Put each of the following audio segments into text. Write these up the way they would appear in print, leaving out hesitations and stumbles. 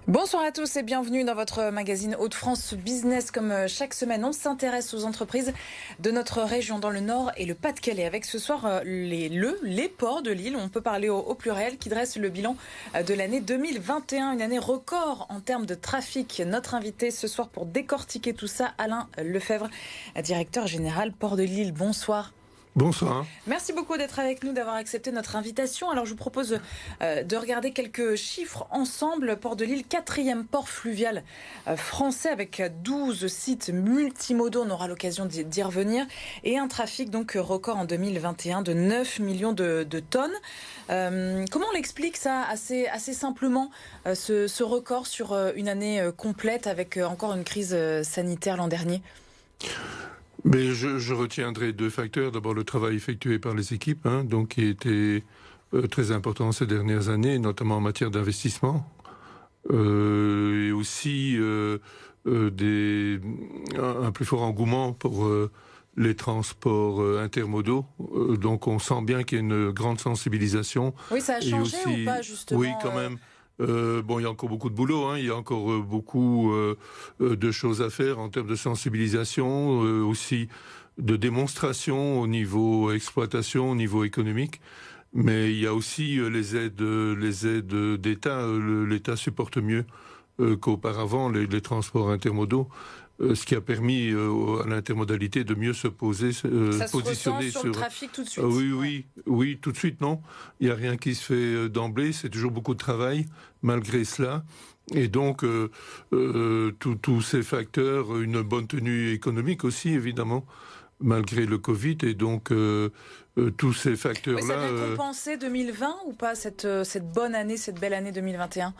Bonsoir à tous et bienvenue dans votre magazine Hauts-de-France Business. Comme chaque semaine, on s'intéresse aux entreprises de notre région dans le Nord et le Pas-de-Calais. Avec ce soir les ports de Lille, on peut parler au pluriel, qui dresse le bilan de l'année 2021, une année record en termes de trafic. Notre invité ce soir pour décortiquer tout ça, Alain Lefebvre, directeur général Port de Lille. Bonsoir. Bonsoir. Merci beaucoup d'être avec nous, d'avoir accepté notre invitation. Alors je vous propose de regarder quelques chiffres ensemble. Port de Lille, 4e port fluvial français avec 12 sites multimodaux. On aura l'occasion d'y revenir. Et un trafic donc record en 2021 de 9 millions de tonnes. Comment on l'explique ça assez simplement, ce record sur une année complète avec encore une crise sanitaire l'an dernier ? Mais je retiendrai deux facteurs. D'abord, le travail effectué par les équipes, donc qui était très important ces dernières années, notamment en matière d'investissement. Et aussi un plus fort engouement pour les transports intermodaux. Donc on sent bien qu'il y a une grande sensibilisation. Oui, ça a changé ou pas, justement? Oui, quand même. Il y a encore beaucoup de boulot, il y a encore beaucoup de choses à faire en termes de sensibilisation, aussi de démonstration au niveau exploitation, au niveau économique. Mais il y a aussi les aides d'État. L'État supporte mieux qu'auparavant les transports intermodaux. Ce qui a permis à l'intermodalité de mieux se positionner. Ça se ressent sur le trafic tout de suite. Oui, tout de suite, non. Il n'y a rien qui se fait d'emblée, c'est toujours beaucoup de travail, malgré cela. Et donc, tous ces facteurs, une bonne tenue économique aussi, évidemment, malgré le Covid. Et donc, tous ces facteurs-là... Oui, ça a bien compensé 2020 ou pas, cette bonne année, cette belle année 2021 ?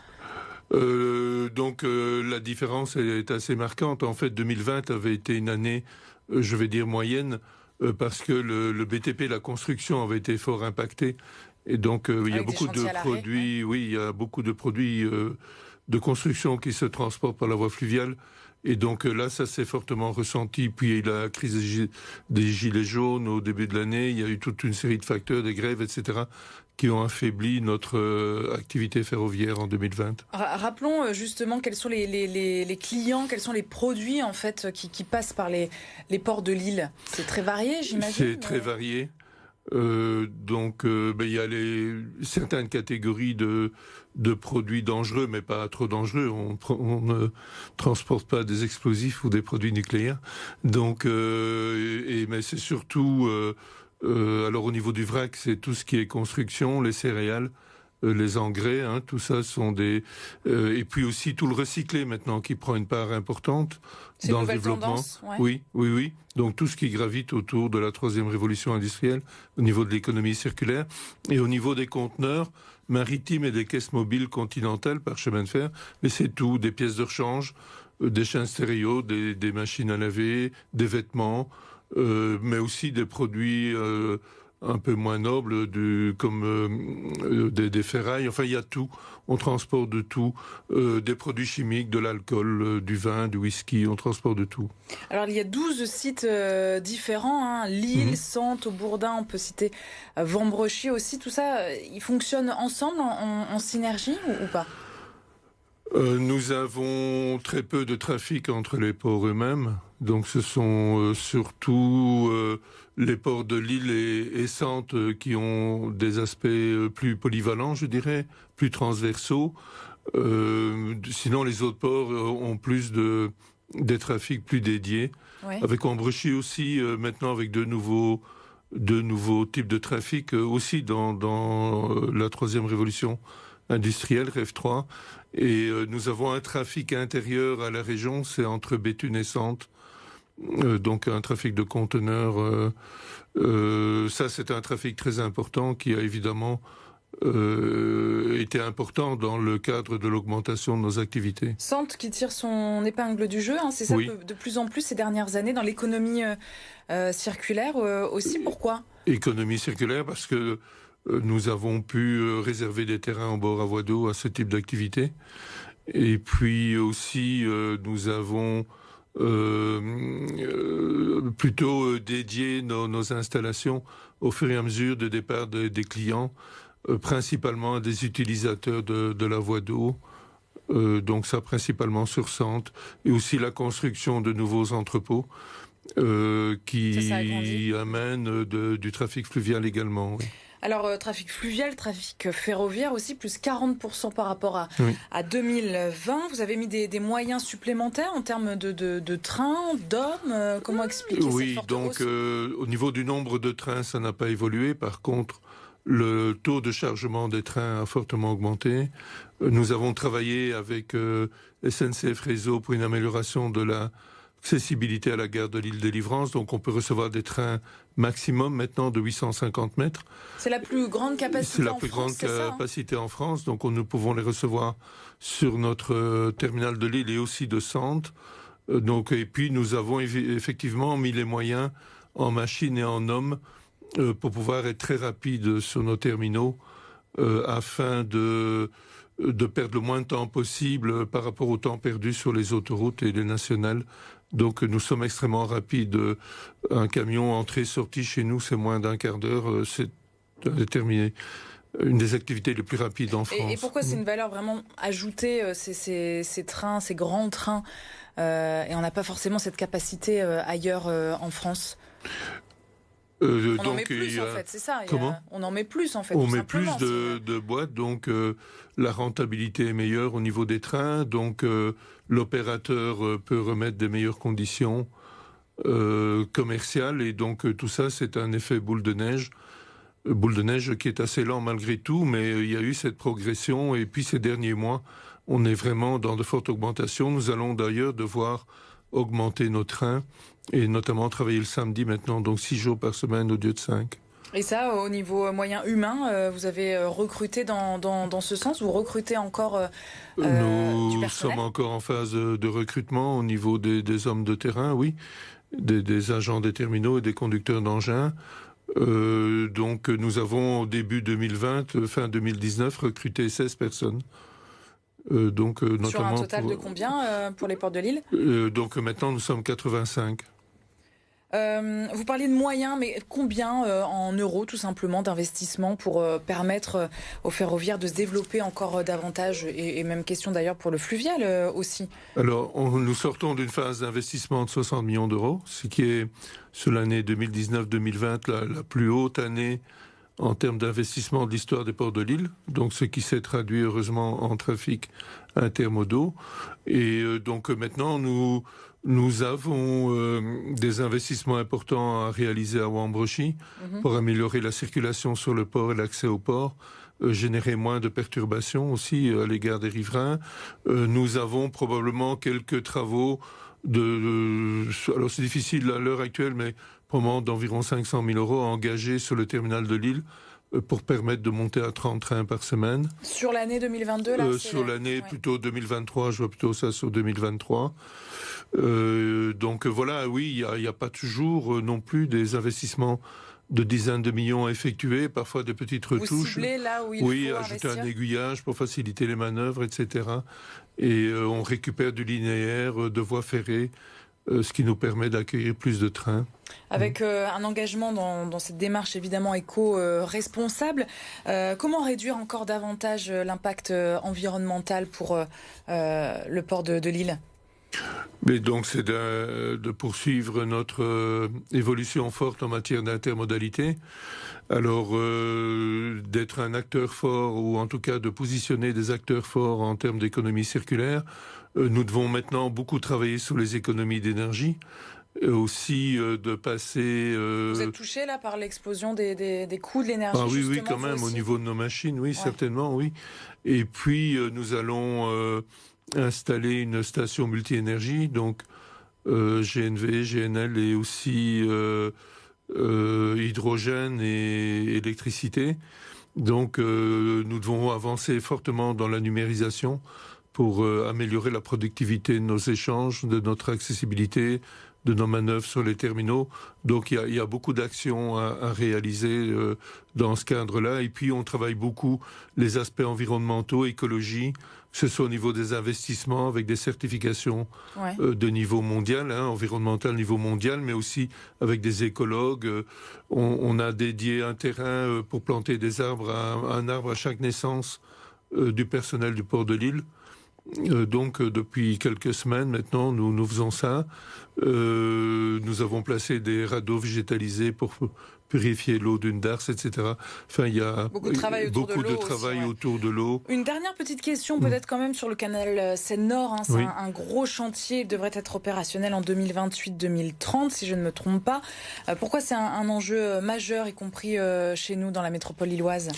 La différence est assez marquante. En fait, 2020 avait été une année, je vais dire moyenne, parce que le BTP, la construction, avait été fort impacté. Et donc, il y a beaucoup de produits, il y a beaucoup de produits de construction qui se transportent par la voie fluviale. Et donc là, ça s'est fortement ressenti. Puis la crise des gilets jaunes au début de l'année, il y a eu toute une série de facteurs, des grèves, etc., qui ont affaibli notre activité ferroviaire en 2020. Rappelons justement quels sont les clients, quels sont les produits en fait qui passent par les ports de Lille. C'est très varié, j'imagine. C'est très varié. Il y a certaines catégories de produits dangereux, mais pas trop dangereux. On ne transporte pas des explosifs ou des produits nucléaires. Mais c'est surtout... alors au niveau du vrac, c'est tout ce qui est construction, les céréales, les engrais, tout ça sont des... et puis aussi tout le recyclé maintenant qui prend une part importante dans le développement. Tendance, ouais. Oui. Donc tout ce qui gravite autour de la 3e révolution industrielle, au niveau de l'économie circulaire, et au niveau des conteneurs maritimes et des caisses mobiles continentales par chemin de fer. Mais c'est tout, des pièces de rechange, des chaînes stéréo, des machines à laver, des vêtements... mais aussi des produits un peu moins nobles, comme des ferrailles. Enfin, il y a tout. On transporte de tout. Des produits chimiques, de l'alcool, du vin, du whisky. On transporte de tout. Alors, il y a 12 sites différents. Lille, Sante, Bourdin, on peut citer Vambrechy aussi. Tout ça, ils fonctionnent ensemble, en synergie ou pas ? Nous avons très peu de trafic entre les ports eux-mêmes. Donc ce sont surtout les ports de Lille et Sante qui ont des aspects plus polyvalents, je dirais, plus transversaux. Sinon, les autres ports ont plus des trafics plus dédiés. Oui. Avec Vambrechy aussi, maintenant avec de nouveaux types de trafic, aussi dans la 3e révolution industrielle, REV 3. Et nous avons un trafic intérieur à la région, c'est entre Béthune et Sante. Donc un trafic de conteneurs. Ça, c'est un trafic très important qui a évidemment été important dans le cadre de l'augmentation de nos activités. Sante qui tire son épingle du jeu, c'est ça, oui. De plus en plus ces dernières années dans l'économie circulaire aussi. Pourquoi ? Économie circulaire parce que nous avons pu réserver des terrains en bord à voie d'eau à ce type d'activité. Et puis aussi, nous avons plutôt dédié nos installations au fur et à mesure de départ des clients, principalement à des utilisateurs de la voie d'eau, donc ça principalement sur Sante, et aussi la construction de nouveaux entrepôts qui amènent du trafic fluvial également. Oui. Alors, trafic fluvial, trafic ferroviaire aussi, plus 40% par rapport à 2020. Vous avez mis des moyens supplémentaires en termes de trains, d'hommes. Comment expliquer cette forte hausse ? Au niveau du nombre de trains, ça n'a pas évolué. Par contre, le taux de chargement des trains a fortement augmenté. Nous avons travaillé avec SNCF Réseau pour une amélioration de l'accessibilité à la gare de l'Île-de-Délivrance. Donc on peut recevoir des trains maximum maintenant de 850 mètres. C'est la plus grande capacité en France, c'est ça ? C'est la plus grande capacité en France. Donc nous pouvons les recevoir sur notre terminal de Lille et aussi de Sante. Et puis nous avons effectivement mis les moyens en machines et en hommes pour pouvoir être très rapide sur nos terminaux afin de perdre le moins de temps possible par rapport au temps perdu sur les autoroutes et les nationales. Donc nous sommes extrêmement rapides. Un camion entrée-sortie chez nous, c'est moins d'un quart d'heure. C'est déterminé. Une des activités les plus rapides en France. Et pourquoi c'est une valeur vraiment ajoutée, ces trains, ces grands trains, et on n'a pas forcément cette capacité ailleurs en France ? On en met plus en fait, c'est ça. On en met plus en fait. On met plus de boîtes, donc la rentabilité est meilleure au niveau des trains, donc l'opérateur peut remettre des meilleures conditions commerciales, et donc tout ça c'est un effet boule de neige qui est assez lent malgré tout, mais il y a eu cette progression, et puis ces derniers mois, on est vraiment dans de fortes augmentations. Nous allons d'ailleurs devoir augmenter nos trains, et notamment travailler le samedi maintenant, donc 6 jours par semaine au lieu de 5. Et ça, au niveau moyen humain, vous avez recruté dans ce sens ? Vous recrutez encore du personnel ? Nous sommes encore en phase de recrutement au niveau des hommes de terrain, oui, des agents des terminaux et des conducteurs d'engins. Donc nous avons au début 2020, fin 2019, recruté 16 personnes. Notamment sur un total de combien pour les ports de Lille ? Donc maintenant nous sommes 85. Vous parliez de moyens, mais combien en euros tout simplement d'investissement pour permettre aux ferroviaires de se développer encore davantage, et même question d'ailleurs pour le fluvial aussi. Alors nous sortons d'une phase d'investissement de 60 millions d'euros, ce qui est sur l'année 2019-2020 la plus haute année en termes d'investissement de l'histoire des ports de Lille, donc ce qui s'est traduit heureusement en trafic intermodaux. Et donc maintenant nous avons des investissements importants à réaliser à Wambrochy pour améliorer la circulation sur le port et l'accès au port, générer moins de perturbations aussi à l'égard des riverains. Nous avons probablement quelques travaux alors c'est difficile à l'heure actuelle, mais probablement d'environ 500 000 euros engagés sur le terminal de Lille pour permettre de monter à 30 trains par semaine. Sur l'année 2022 là, sur l'année plutôt 2023, je vois plutôt ça sur 2023. Donc voilà, oui, il n'y a pas toujours non plus des investissements de dizaines de millions à effectuer, parfois des petites retouches. Vous ciblez là où il faut ajouter investir. Un aiguillage pour faciliter les manœuvres, etc. Et on récupère du linéaire de voies ferrées, ce qui nous permet d'accueillir plus de trains. Avec un engagement dans cette démarche évidemment éco-responsable, comment réduire encore davantage l'impact environnemental pour le port de Lille ? Mais donc c'est de poursuivre notre évolution forte en matière d'intermodalité. Alors d'être un acteur fort, ou en tout cas de positionner des acteurs forts en termes d'économie circulaire. Nous devons maintenant beaucoup travailler sur les économies d'énergie. Aussi de passer... Vous êtes touché là par l'explosion des coûts de l'énergie? Oui, quand même, au niveau de nos machines, oui, certainement, oui. Et puis nous allons installer une station multi-énergie, donc GNV, GNL et aussi hydrogène et électricité. Donc nous devons avancer fortement dans la numérisation pour améliorer la productivité de nos échanges, de notre accessibilité, de nos manœuvres sur les terminaux. Donc il y a beaucoup d'actions à réaliser dans ce cadre-là. Et puis on travaille beaucoup les aspects environnementaux, écologie, que ce soit au niveau des investissements avec des certifications de niveau mondial, environnemental niveau mondial, mais aussi avec des écologues. On a dédié un terrain pour planter des arbres, un arbre à chaque naissance du personnel du port de Lille. Donc depuis quelques semaines maintenant, nous faisons ça. Nous avons placé des radeaux végétalisés pour purifier l'eau d'une darse, etc. Enfin, il y a beaucoup de travail autour de l'eau. Une dernière petite question, peut-être quand même sur le canal Seine-Nord. C'est oui. un gros chantier. Il devrait être opérationnel en 2028-2030, si je ne me trompe pas. Pourquoi c'est un enjeu majeur, y compris chez nous, dans la métropole lilloise ?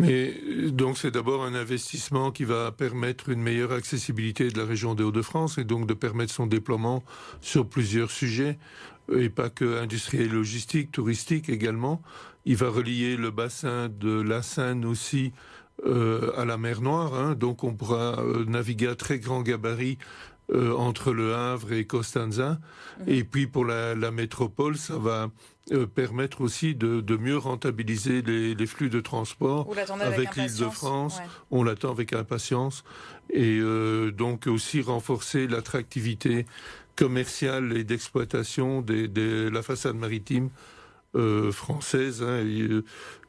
Mais donc c'est d'abord un investissement qui va permettre une meilleure accessibilité de la région des Hauts-de-France et donc de permettre son déploiement sur plusieurs sujets et pas que industriel et logistique, touristique également. Il va relier le bassin de la Seine aussi à la mer Noire, donc on pourra naviguer à très grand gabarit entre Le Havre et Costanza. Et puis pour la métropole, ça va permettre aussi de mieux rentabiliser les flux de transport avec l'Île-de-France. Ouais. On l'attend avec impatience. Et donc aussi renforcer l'attractivité commerciale et d'exploitation de la façade maritime française,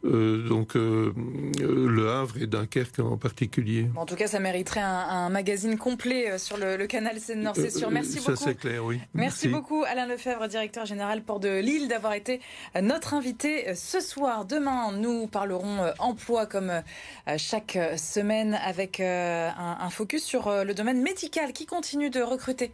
donc Le Havre et Dunkerque en particulier. En tout cas, ça mériterait un magazine complet sur le canal Seine-Nord, c'est sûr. Merci beaucoup. Ça, c'est clair, oui. Merci beaucoup, Alain Lefebvre, directeur général Port de Lille, d'avoir été notre invité ce soir. Demain, nous parlerons emploi comme chaque semaine avec un focus sur le domaine médical qui continue de recruter.